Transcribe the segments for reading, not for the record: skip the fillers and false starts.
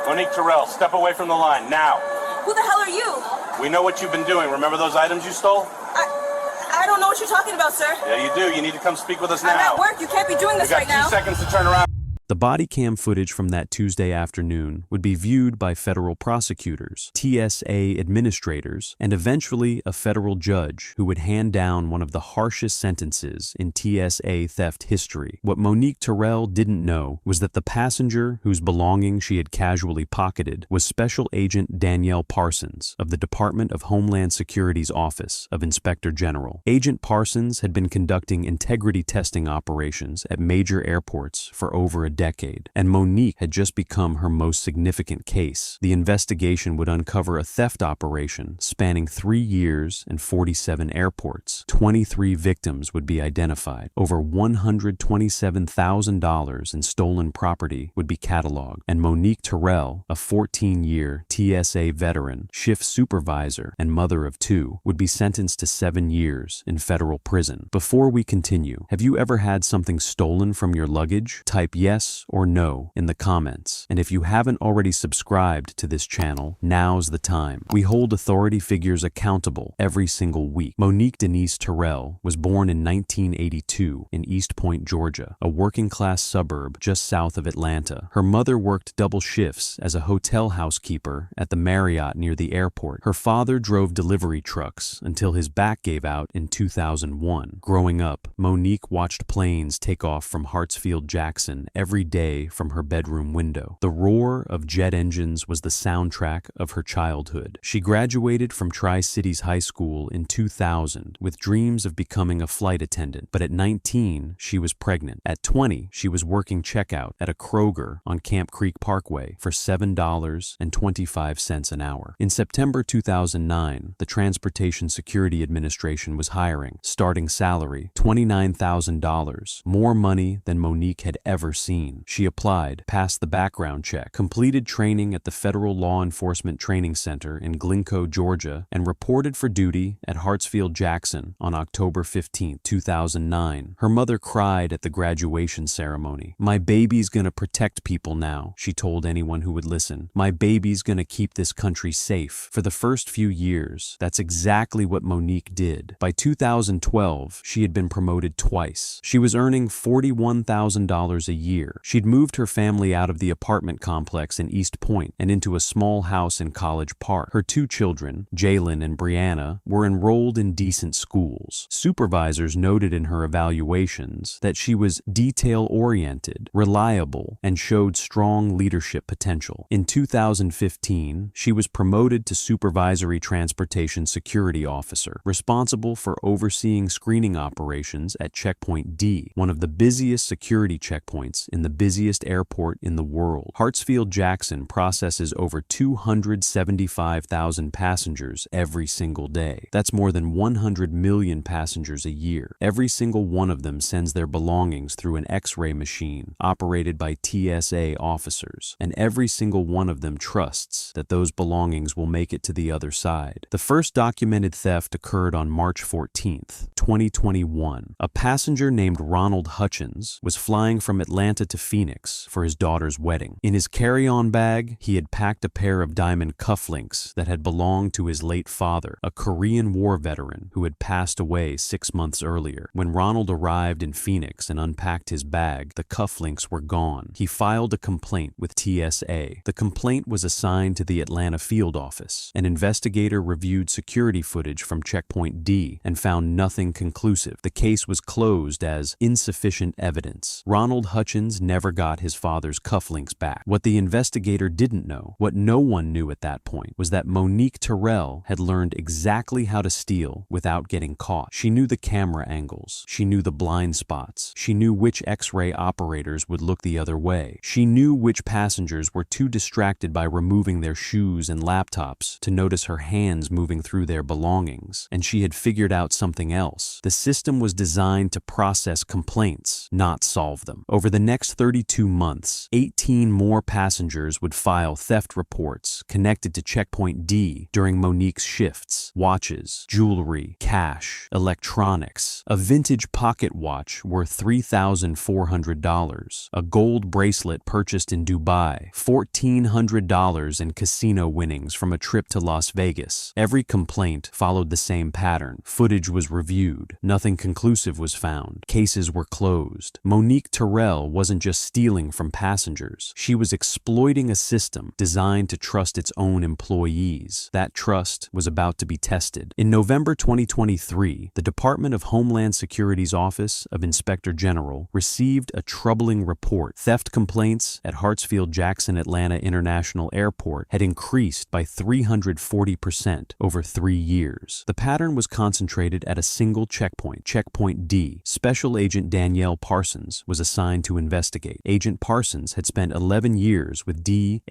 Monique Terrell, step away from the line, now. Who the hell are you? We know what you've been doing. Remember those items you stole? I don't know what you're talking about, sir. Yeah, you do. You need to come speak with us now. I'm at work. You can't be doing this right now. You got 2 seconds to turn around. The body cam footage from that Tuesday afternoon would be viewed by federal prosecutors, TSA administrators, and eventually a federal judge who would hand down one of the harshest sentences in TSA theft history. What Monique Terrell didn't know was that the passenger whose belongings she had casually pocketed was Special Agent Danielle Parsons of the Department of Homeland Security's Office of Inspector General. Agent Parsons had been conducting integrity testing operations at major airports for over a decade, and Monique had just become her most significant case. The investigation would uncover a theft operation spanning 3 years and 47 airports. 23 victims would be identified. Over $127,000 in stolen property would be cataloged, and Monique Terrell, a 14-year TSA veteran, shift supervisor, and mother of 2, would be sentenced to 7 years in federal prison. Before we continue, have you ever had something stolen from your luggage? Type yes or no in the comments. And if you haven't already subscribed to this channel, now's the time. We hold authority figures accountable every single week. Monique Denise Terrell was born in 1982 in East Point, Georgia, a working-class suburb just south of Atlanta. Her mother worked double shifts as a hotel housekeeper at the Marriott near the airport. Her father drove delivery trucks until his back gave out in 2001. Growing up, Monique watched planes take off from Hartsfield-Jackson every day from her bedroom window. The roar of jet engines was the soundtrack of her childhood. She graduated from Tri-Cities High School in 2000 with dreams of becoming a flight attendant, but at 19, she was pregnant. At 20, she was working checkout at a Kroger on Camp Creek Parkway for $7.25 an hour. In September 2009, the Transportation Security Administration was hiring. Starting salary, $29,000, more money than Monique had ever seen. She applied, passed the background check, completed training at the Federal Law Enforcement Training Center in Glencoe, Georgia, and reported for duty at Hartsfield-Jackson on October 15, 2009. Her mother cried at the graduation ceremony. "My baby's gonna protect people now," she told anyone who would listen. "My baby's gonna keep this country safe." For the first few years, that's exactly what Monique did. By 2012, she had been promoted twice. She was earning $41,000 a year. She'd moved her family out of the apartment complex in East Point and into a small house in College Park. Her 2 children, Jalen and Brianna, were enrolled in decent schools. Supervisors noted in her evaluations that she was detail-oriented, reliable, and showed strong leadership potential. In 2015, she was promoted to Supervisory Transportation Security Officer, responsible for overseeing screening operations at Checkpoint D, one of the busiest security checkpoints in the busiest airport in the world. Hartsfield-Jackson processes over 275,000 passengers every single day. That's more than 100 million passengers a year. Every single one of them sends their belongings through an X-ray machine operated by TSA officers, and every single one of them trusts that those belongings will make it to the other side. The first documented theft occurred on March 14th, 2021. A passenger named Ronald Hutchins was flying from Atlanta to Phoenix for his daughter's wedding. In his carry-on bag, he had packed a pair of diamond cufflinks that had belonged to his late father, a Korean War veteran who had passed away 6 months earlier. When Ronald arrived in Phoenix and unpacked his bag, the cufflinks were gone. He filed a complaint with TSA. The complaint was assigned to the Atlanta field office. An investigator reviewed security footage from Checkpoint D and found nothing conclusive. The case was closed as insufficient evidence. Ronald Hutchins never got his father's cufflinks back. What the investigator didn't know, what no one knew at that point, was that Monique Terrell had learned exactly how to steal without getting caught. She knew the camera angles. She knew the blind spots. She knew which X-ray operators would look the other way. She knew which passengers were too distracted by removing their shoes and laptops to notice her hands moving through their belongings. And she had figured out something else. The system was designed to process complaints, not solve them. Over the next first 32 months, 18 more passengers would file theft reports connected to Checkpoint D during Monique's shifts. Watches, jewelry, cash, electronics, a vintage pocket watch worth $3,400, a gold bracelet purchased in Dubai, $1,400 in casino winnings from a trip to Las Vegas. Every complaint followed the same pattern. Footage was reviewed. Nothing conclusive was found. Cases were closed. Monique Terrell wasn't just stealing from passengers. She was exploiting a system designed to trust its own employees. That trust was about to be tested. In November 2023, the Department of Homeland Security's Office of Inspector General received a troubling report. Theft complaints at Hartsfield-Jackson Atlanta International Airport had increased by 340% over 3 years. The pattern was concentrated at a single checkpoint, Checkpoint D. Special Agent Danielle Parsons was assigned to investigate. Agent Parsons had spent 11 years with DHSOIG.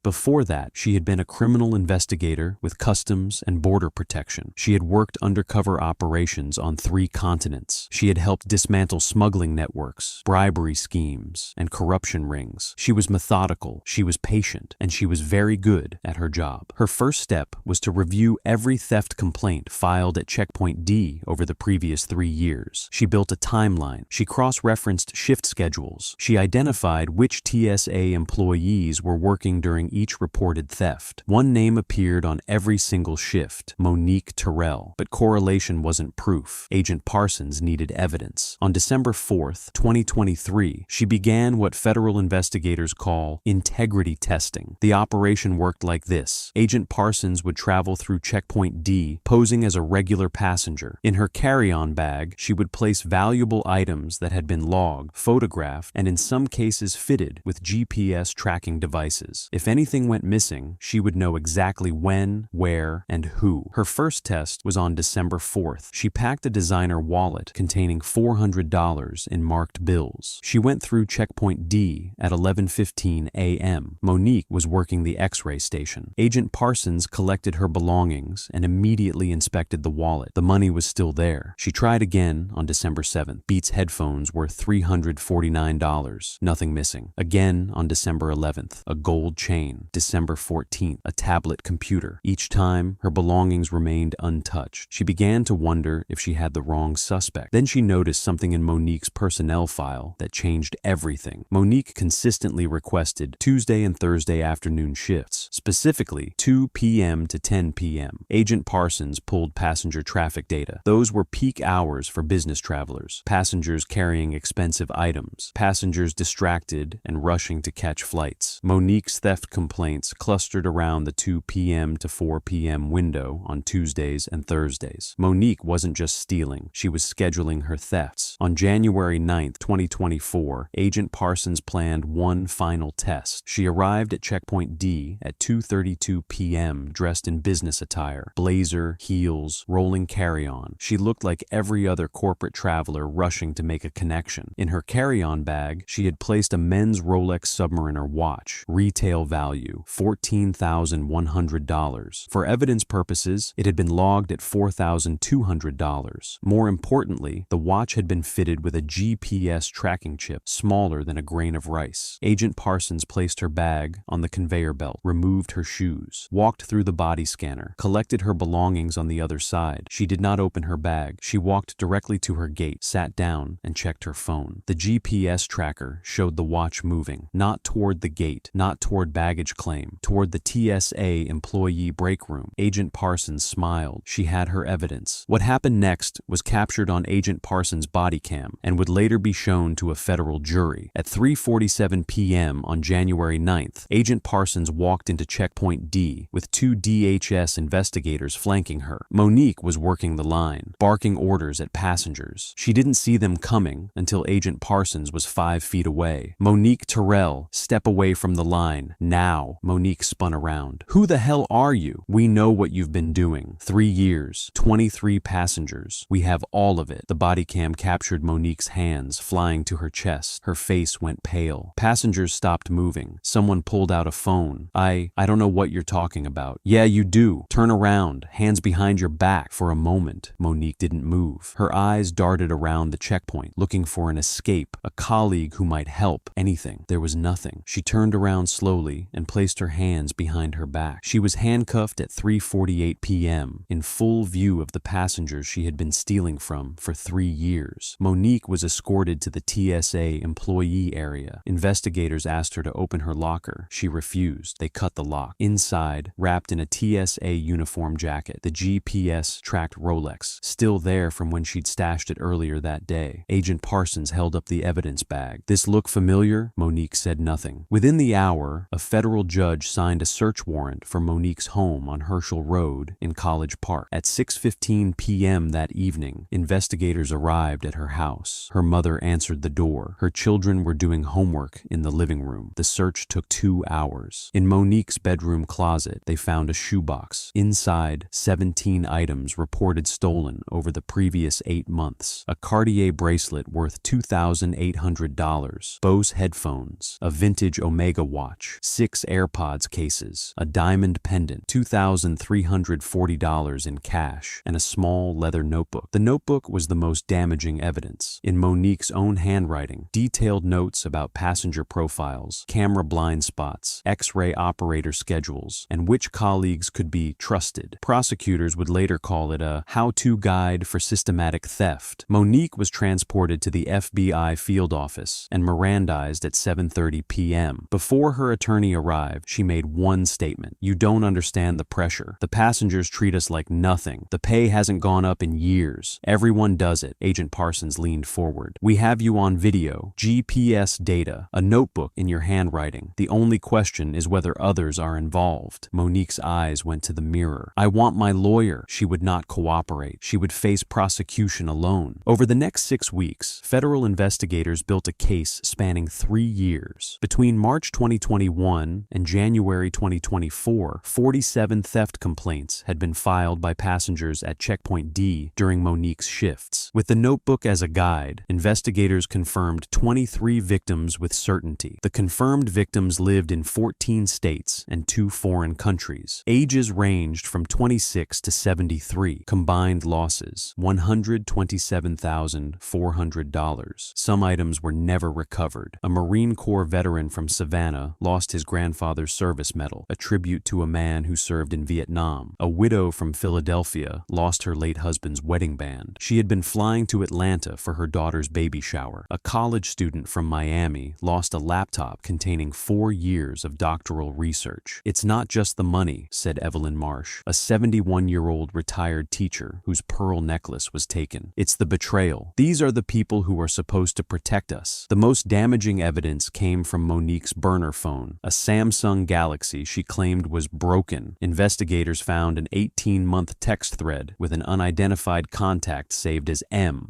Before that, she had been a criminal investigator with Customs and Border Protection. She had worked undercover operations on 3 continents. She had helped dismantle smuggling networks, bribery schemes, and corruption rings. She was methodical, she was patient, and she was very good at her job. Her first step was to review every theft complaint filed at Checkpoint D over the previous 3 years. She built a timeline. She cross-referenced shift schedules. She identified which TSA employees were working during each reported theft. One name appeared on every single shift, Monique Terrell, but correlation wasn't proof. Agent Parsons needed evidence. On December 4th, 2023, she began what federal investigators call integrity testing. The operation worked like this. Agent Parsons would travel through Checkpoint D, posing as a regular passenger. In her carry-on bag, she would place valuable items that had been logged, photographed, and in some cases fitted with GPS tracking devices. If anything went missing, she would know exactly when, where, and who. Her first test was on December 4th. She packed a designer wallet containing $400 in marked bills. She went through Checkpoint D at 11:15 a.m. Monique was working the X-ray station. Agent Parsons collected her belongings and immediately inspected the wallet. The money was still there. She tried again on December 7th. Beats headphones worth $349. Nothing missing. Again on December 11th. A gold chain. December 14th. A tablet computer. Each time, her belongings remained untouched. She began to wonder if she had the wrong suspect. Then she noticed something in Monique's personnel file that changed everything. Monique consistently requested Tuesday and Thursday afternoon shifts, specifically 2 p.m. to 10 p.m. Agent Parsons pulled passenger traffic data. Those were peak hours for business travelers, passengers carrying expensive items, passengers distracted and rushing to catch flights. Monique's theft complaints clustered around the 2 p.m. to 4 p.m. window on Tuesdays and Thursdays. Monique wasn't just stealing, she was scheduling her thefts. On January 9th, 2024, Agent Parsons planned one final test. She arrived at Checkpoint D at 2:32 p.m. dressed in business attire, blazer, heels, rolling carry-on. She looked like every other corporate traveler rushing to make a connection. In her carry-on bag, she had placed a men's Rolex Submariner watch, retail value $14,100. For evidence purposes, it had been logged at $4,200. More importantly, the watch had been fitted with a GPS tracking chip smaller than a grain of rice. Agent Parsons placed her bag on the conveyor belt, removed her shoes, walked through the body scanner, collected her belongings on the other side. She did not open her bag. She walked directly to her gate, sat down, and checked her phone. The GPS tracker showed the watch moving, not toward the gate, not toward baggage claim, toward the TSA employee break room. Agent Parsons smiled. She had her evidence. What happened next was captured on Agent Parsons' body cam and would later be shown to a federal jury. At 3:47 p.m. on January 9th, Agent Parsons walked into Checkpoint D with 2 DHS investigators flanking her. Monique was working the line, barking orders at passengers. She didn't see them coming until Agent Parsons was 5 feet away. Monique Terrell, step away from the line. Now. Monique spun around. Who the hell are you? We know what you've been doing. 3 years, 23 passengers. We have all of it. The body cam captured Monique's hands flying to her chest. Her face went pale. Passengers stopped moving. Someone pulled out a phone. I don't know what you're talking about. Yeah, you do. Turn around. Hands behind your back. For a moment, Monique didn't move. Her eyes darted around the checkpoint, looking for an escape, a colleague who might help, anything. There was nothing. She turned around slowly and placed her hands behind her back. She was handcuffed at 3:48 p.m. in full view of the passengers she had been stealing from for 3 years. Monique was escorted to the TSA employee area. Investigators asked her to open her locker. She refused. They cut the lock. Inside, wrapped in a TSA uniform jacket, the GPS-tracked Rolex, still there from when she'd stashed it earlier that day. Agent Parsons held up the evidence bag. "This look familiar?" Monique said nothing. Within the hour, a federal judge signed a search warrant for Monique's home on Herschel Road in College Park. At 6:15 p.m. that evening, investigators arrived at her house. Her mother answered the door. Her children were doing homework in the living room. The search took 2 hours. In Monique's bedroom closet, they found a shoebox. Inside, 17 items reported stolen over the previous 8 months. A Cartier bracelet worth $2,800, Bose headphones, a vintage Omega watch, 6 AirPods cases, a diamond pendant, $2,340 in cash, and a small leather notebook. The notebook was the most damaging evidence. In Monique's own handwriting, detailed notes about passenger profiles, camera blind spots, X-ray operator schedules, and which colleagues could be trusted. Prosecutors would later call it a how-to guide for systematic theft. Monique was transported to the FBI field office and Mirandized at 7:30 p.m. Before her attorney arrived, she made one statement: "You don't understand the pressure. The passengers treat us like nothing. The pay hasn't gone up in years. Everyone does it." Agent Parsons leaned forward. "We have you on video, GPS data, a notebook in your handwriting. The only question is whether others are involved." Monique's eyes went to the mirror. "I want my lawyer." She would not cooperate. She would face prosecution alone. Over the next 6 weeks, federal investigators built a case spanning 3 years. Between March 2021 and January 2024, 47 theft complaints had been filed by passengers at Checkpoint D during Monique's shifts. With the notebook as a guide, investigators confirmed 23 victims with certainty. The confirmed victims lived in 14 states and 2 foreign countries. Ages ranged from 26 to 73. Combined losses, $127,400. Some items were never recovered. A Marine Corps veteran from Savannah lost his grandfather's service medal, a tribute to a man who served in Vietnam. A widow from Philadelphia lost her late husband's wedding band. She had been flying to Atlanta for her daughter's baby shower. A college student from Miami lost a laptop containing 4 years of doctoral research. "It's not just the money," said Evelyn Marsh, a 71-year-old retired teacher whose pearl necklace was taken. "It's the betrayal. These are the people who are supposed to protect us." The most damaging evidence came from Monique's burner phone, a Samsung Galaxy she claimed was broken. Investigators found an 18-month text thread with an unidentified contact saved as M.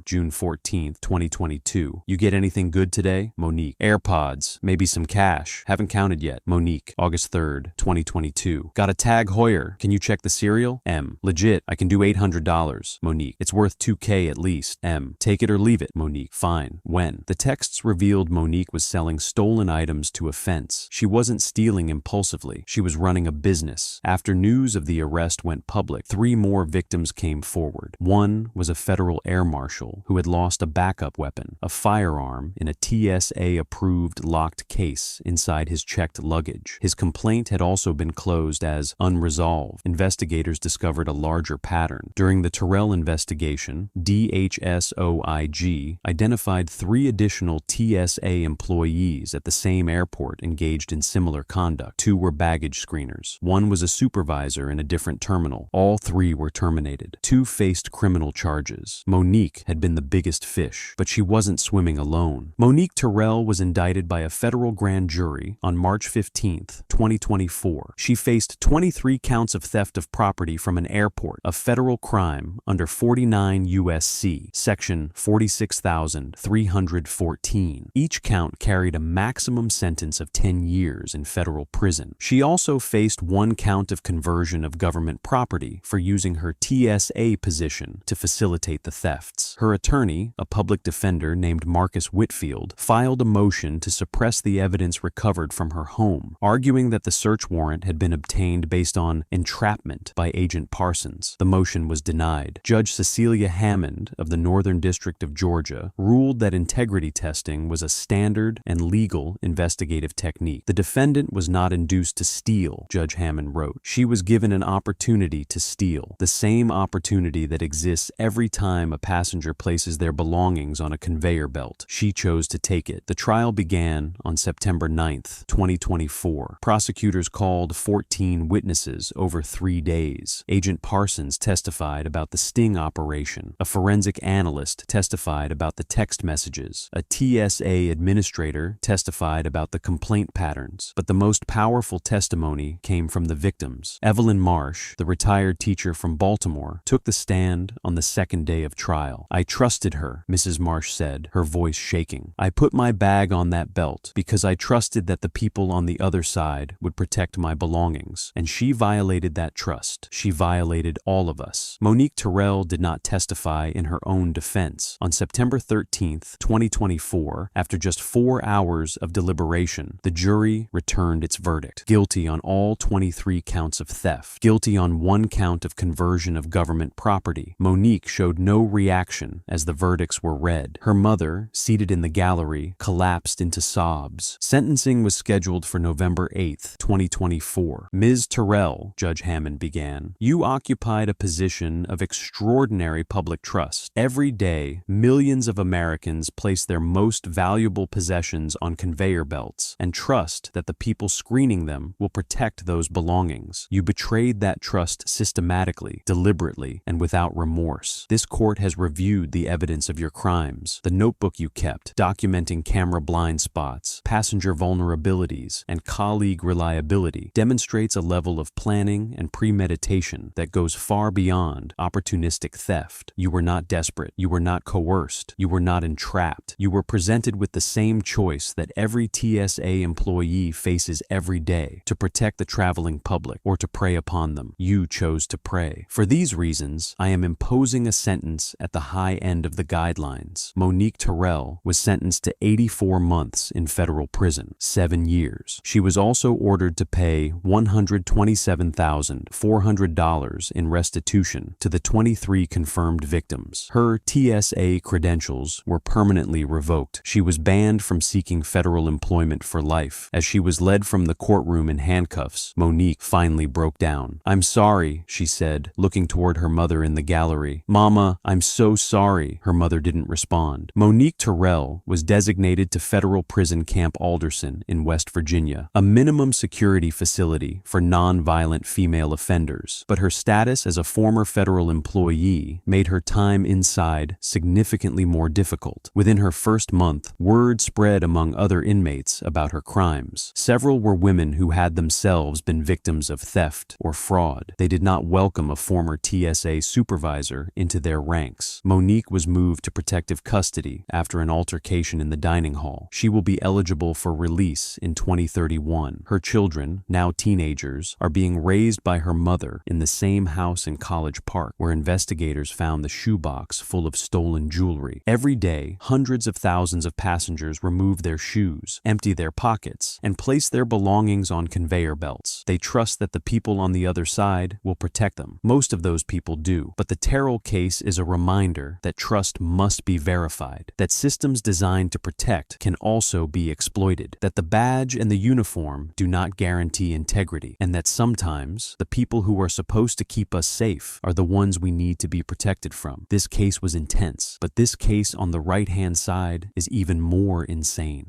June 14, 2022. "You get anything good today?" Monique. "AirPods, maybe some cash. Haven't counted yet." Monique. August 3rd, 2022. "Got a Tag Heuer. Can you check the serial?" M. "Legit. I can do $800. Monique. "It's worth $2K at least." M. "Take it or leave it." Monique. "Fine. When?" The texts revealed Monique was selling stolen items to a fence. She wasn't stealing impulsively. She was running a business. After news of the arrest went public, 3 more victims came forward. One was a federal air marshal who had lost a backup weapon, a firearm in a TSA-approved locked case inside his checked luggage. His complaint had also been closed as unresolved. Investigators discovered a larger pattern. During the Terrell investigation, DHSOIG identified 3 additional TSA employees at the same airport engaged in similar conduct. 2 were baggage screeners. 1 was a supervisor in a different terminal. All 3 were terminated. 2 faced criminal charges. Monique had been the biggest fish, but she wasn't swimming alone. Monique Terrell was indicted by a federal grand jury on March 15, 2024. She faced 23 counts of theft of property from an airport, a federal crime under 49 U.S.C. Section 46,314. Each count carried a maximum sentence of 10 years in federal prison. She also faced 1 count of conversion of government property for using her TSA position to facilitate the thefts. Her attorney, a public defender named Marcus Whitfield, filed a motion to suppress the evidence recovered from her home, arguing that the search warrant had been obtained based on entrapment by Agent Parsons. The motion was denied. Judge Cecilia Hammond of the Northern District of Georgia, ruled that integrity testing was a standard and legal investigative technique. The defendant was not induced to steal, Judge Hammond wrote. She was given an opportunity to steal, the same opportunity that exists every time a passenger places their belongings on a conveyor belt. She chose to take it. The trial began on September 9th, 2024. Prosecutors called 14 witnesses over 3 days. Agent Parsons testified about the sting operation. A forensic analyst testified about the text messages. A TSA administrator testified about the complaint patterns. But the most powerful testimony came from the victims. Evelyn Marsh, the retired teacher from Baltimore, took the stand on the second day of trial. "I trusted her," Mrs. Marsh said, her voice shaking. "I put my bag on that belt because I trusted that the people on the other side would protect my belongings. And she violated that trust. She violated all of us." Monique Terrell did not testify in her own defense. On September 13th, 2024, after just 4 hours of deliberation, the jury returned its verdict. Guilty on all 23 counts of theft. Guilty on 1 count of conversion of government property. Monique showed no reaction as the verdicts were read. Her mother, seated in the gallery, collapsed into sobs. Sentencing was scheduled for November 8th, 2024. "Ms. Terrell," Judge Hammond began, "you occupied a position of extraordinary public trust. Every day, millions of Americans place their most valuable possessions on conveyor belts and trust that the people screening them will protect those belongings. You betrayed that trust systematically, deliberately, and without remorse. This court has reviewed the evidence of your crimes. The notebook you kept, documenting camera blind spots, passenger vulnerabilities, and colleague reliability, demonstrates a level of planning and premeditation that goes far beyond opportunistic theft. You were not desperate. You were not coerced. You were not entrapped. You were presented with the same choice that every TSA employee faces every day: to protect the traveling public or to prey upon them. You chose to prey. For these reasons, I am imposing a sentence at the high end of the guidelines." Monique Terrell was sentenced to 84 months in federal prison, 7 years. She was also ordered to pay $127,400 in restitution to the 23 confirmed victims. Her TSA credentials were permanently revoked. She was banned from seeking federal employment for life. As she was led from the courtroom in handcuffs, Monique finally broke down. "I'm sorry," she said, looking toward her mother in the gallery. "Mama, I'm so sorry." Her mother didn't respond. Monique Terrell was designated to Federal Prison Camp Alderson in West Virginia, a minimum security facility for non-violent female offenders. But her status as a former federal employee made her time inside significantly more difficult. Within her first month, word spread among other inmates about her crimes. Several were women who had themselves been victims of theft or fraud. They did not welcome a former TSA supervisor into their ranks. Monique was moved to protective custody after an altercation in the dining hall. She will be eligible for release in 2031. Her children, now teenagers, are being raised by her mother in the same house in College Park, where investigators found the shoebox full of stolen jewelry. Every day, hundreds of thousands of passengers remove their shoes, empty their pockets, and place their belongings on conveyor belts. They trust that the people on the other side will protect them. Most of those people do, but the Terrell case is a reminder that trust must be verified, that systems designed to protect can also be exploited, that the badge and the uniform do not guarantee integrity, and that sometimes the people who are supposed to keep us safe are the ones we need to be protected from. This case was intense, but this case on the right-hand side is even more insane.